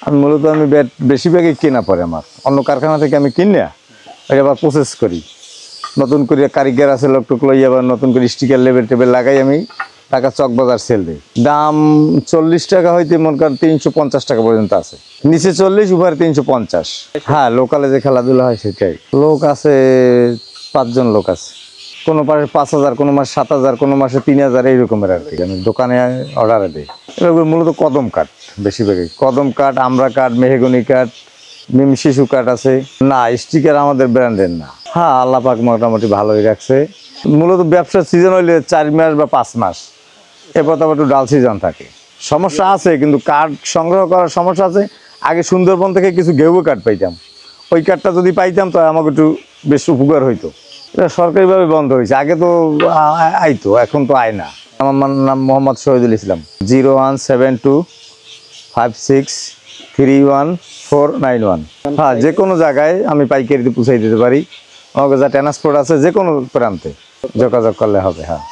আমি মূলত ব্যাট বেশিরভাগই কেনা পড়ে আমার, অন্য কারখানা থেকে আমি কিনে এটা আবার প্রসেস করি, নতুন করে কারিগর আছে লোক টুক লই, আবার নতুন করে স্টিকার লেবেল টেবেল লাগাই আমি টাকা চক বাজার সেল দিই। দাম 40 টাকা হইতে মনে করেন 350 টাকা পর্যন্ত আছে, নিচে 40 উপরে 350। হ্যাঁ, লোকালে যে খেলাধুলা হয় সেটাই। লোক আছে 5 জন লোক আছে, কোনো মাসে 5000, কোনো মাসে 7000, কোনো মাসে 3000, এইরকমের আর কি। আমি দোকানে অর্ডারে দিই। এগুলো মূলত কদম কাঠ, বেশিরভাগই কদম কাঠ, আমরা কাঠ, মেহগনি কাঠ, নিম শিশু কাঠ আছে। না, স্টিকার আমাদের ব্র্যান্ডের না। হ্যাঁ, আল্লাহ পাক মোটামুটি ভালোই রাখছে। মূলত ব্যবসার সিজন হইলে 4 মাস বা 5 মাস, এরপর তো আবার একটু ডাল সিজন থাকে। সমস্যা আছে, কিন্তু কাঠ সংগ্রহ করার সমস্যা আছে। আগে সুন্দরবন থেকে কিছু গেহু কাঠ পাইতাম, ওই কাঠটা যদি পাইতাম তো আমাকে একটু বেশ উপকার হইতো। এটা সরকারিভাবে বন্ধ হয়েছে, আগে তো আইতো, এখন তো আয় না। আমার নাম মোহাম্মদ শহীদুল ইসলাম। 01725631491। হ্যাঁ, যে কোনো জায়গায় আমি পাইকারিতে পৌঁছাই দিতে পারি। আমাকে যা ট্রান্সপোর্ট আছে যে কোনো প্রান্তে যোগাযোগ করলে হবে। হ্যাঁ।